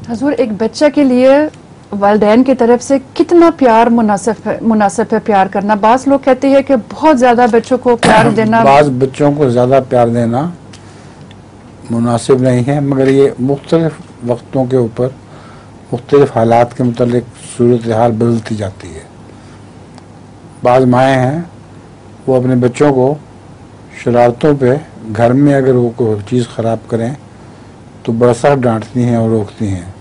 हजूर, एक बच्चा के लिए वालिदैन की तरफ से कितना प्यार मुनासिब है प्यार करना? बाज़ लोग कहते हैं कि बहुत ज़्यादा बच्चों को प्यार देना, बाज़ बच्चों को ज़्यादा प्यार देना मुनासिब नहीं है, मगर ये मुख्तलिफ वक्तों के ऊपर मुख्तलिफ हालात के मुतालिक सूरत हाल बदलती जाती है। बाज़ माएँ हैं वो अपने बच्चों को शरारतों पे घर में अगर वो कोई चीज़ ख़राब करें तो बड़ा सख्त डांटती हैं और रोकती हैं,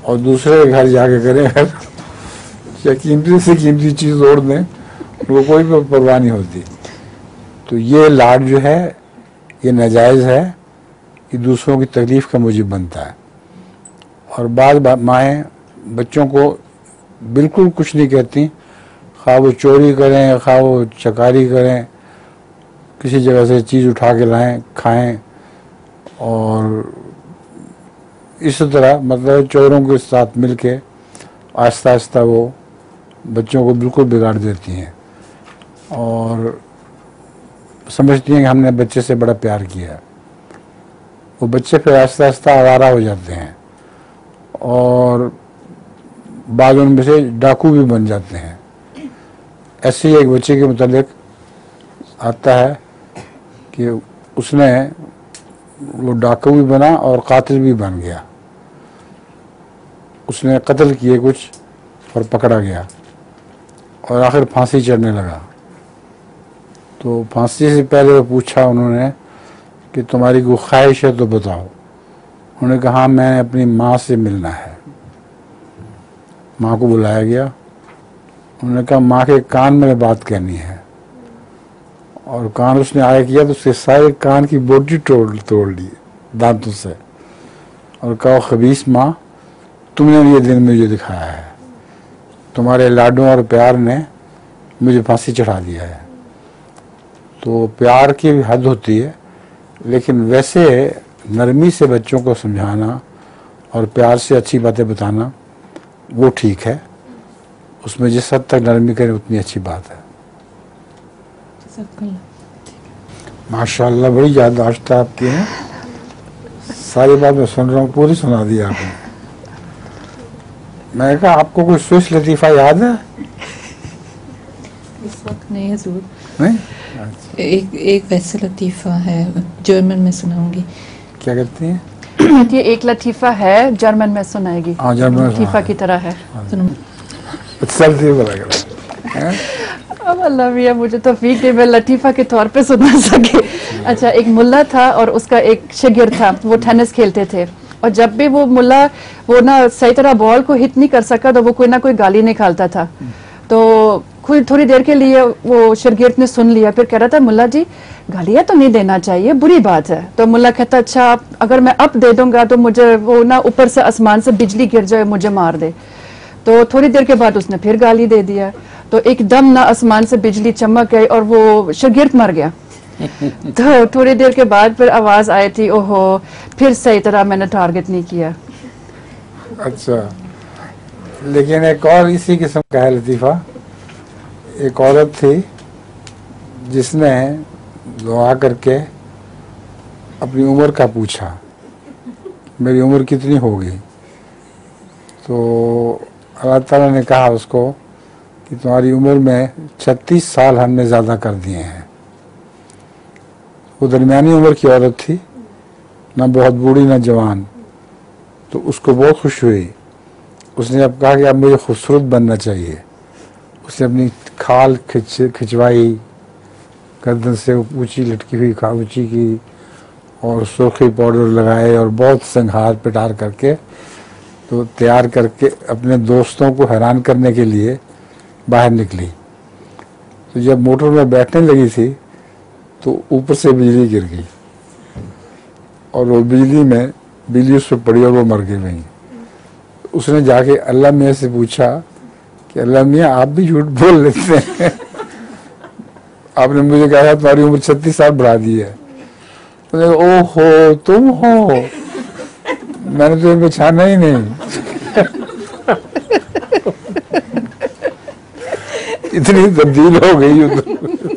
और दूसरे के घर जाके करें चाहे कीमती से कीमती चीज़ तोड़ दें उनको कोई परवाह नहीं होती। तो ये लाड जो है ये नाजायज़ है, ये दूसरों की तकलीफ़ का मूजिब बनता है। और बाज़ माएँ बच्चों को बिल्कुल कुछ नहीं कहती, खा वो चोरी करें खा वो चकारी करें, किसी जगह से चीज़ उठा के लाएं खाएं, और इस तरह मतलब चोरों के साथ मिलके आहिस्ता आहिस्ता वो बच्चों को बिल्कुल बिगाड़ देती हैं और समझती हैं कि हमने बच्चे से बड़ा प्यार किया है। वो बच्चे फिर आहिस्ता आहिस्ता आवारा हो जाते हैं और बाद उनमें से डाकू भी बन जाते हैं। ऐसे ही एक बच्चे के मुतालिक आता है कि उसने वो डाकू भी बना और कातिल भी बन गया। उसने कत्ल किए कुछ और पकड़ा गया और आखिर फांसी चढ़ने लगा। तो फांसी से पहले वो पूछा उन्होंने कि तुम्हारी कोई ख्वाहिश है तो बताओ। उन्होंने कहा मैं अपनी माँ से मिलना है। माँ को बुलाया गया। उन्होंने कहा माँ के कान में बात कहनी है, और कान उसने आया किया तो उसके सारे कान की बोटी तोड़ ली दांतों से, और कहा खबीस माँ तुमने ये दिन मुझे दिखाया है, तुम्हारे लाडों और प्यार ने मुझे फांसी चढ़ा दिया है। तो प्यार की भी हद होती है, लेकिन वैसे नरमी से बच्चों को समझाना और प्यार से अच्छी बातें बताना वो ठीक है, उसमें जिस हद तक नरमी करें उतनी अच्छी बात है। माशाल्लाह बड़ी याददाश्त आपकी है, सारी बात मैं सुन रहा हूँ, पूरी सुना दी आपने। मैंने कहा आपको कोई स्विच लतीफ़ा याद है? इस वक्त नहीं हजूर, नहीं? एक वैसे लतीफ़ा है जर्मन में सुनाऊंगी। क्या कहती हैं? ये एक लतीफ़ा है जर्मन में सुनाएगी। हाँ जर्मन लतीफ़ा की तरह है। सुनो। अब अल्लाह मियाँ मुझे तौफीक दे मैं लतीफ़ा के तौर पे सुना सके। अच्छा, एक मुल्ला था और उसका एक शागिर्द था, वो टेनिस खेलते थे, और जब भी वो मुल्ला वो ना सही तरह बॉल को हिट नहीं कर सका तो वो कोई ना कोई गाली निकालता था। तो थोड़ी देर के लिए वो शागिर्द ने सुन लिया, फिर कह रहा था मुल्ला जी गालियाँ तो नहीं देना चाहिए, बुरी बात है। तो मुल्ला कहता अच्छा अगर मैं अब दे दूंगा तो मुझे वो ना ऊपर से आसमान से बिजली गिर जाए मुझे मार दे। तो थोड़ी देर के बाद उसने फिर गाली दे दिया, तो एकदम ना आसमान से बिजली चमक गई और वो शागिर्द मर गया। तो थोड़ी देर के बाद फिर आवाज आई थी ओहो फिर सही तरह मैंने टारगेट नहीं किया। अच्छा, लेकिन एक और इसी किस्म का है लतीफ़ा। एक औरत थी जिसने दुआ करके अपनी उम्र का पूछा, मेरी उम्र कितनी होगी? तो अल्लाह ताला ने कहा उसको कि तुम्हारी उम्र में 36 साल हमने ज़्यादा कर दिए हैं। वो दरमियानी उम्र की औरत थी, ना बहुत बूढ़ी ना जवान। तो उसको बहुत खुश हुई। उसने अब कहा कि अब मुझे खूबसूरत बनना चाहिए। उसने अपनी खाल खिंचवाई, गर्दन से ऊंची लटकी हुई खाल ऊंची की, और सुर्खी पाउडर लगाए और बहुत संघार पिटार करके तो तैयार करके अपने दोस्तों को हैरान करने के लिए बाहर निकली। तो जब मोटर में बैठने लगी थी तो ऊपर से बिजली गिर गई, और वो बिजली उस पर पड़ी और वो मर गई वहीं। उसने जाके अल्लाह मियाँ से पूछा कि अल्लाह मियाँ आप भी झूठ बोल लेते हैं, आपने मुझे कहा तुम्हारी उम्र 36 साल बढ़ा दी है। तो ओहो तुम हो, मैंने तुम्हें पहचाना ही नहीं। इतनी तब्दील हो गई।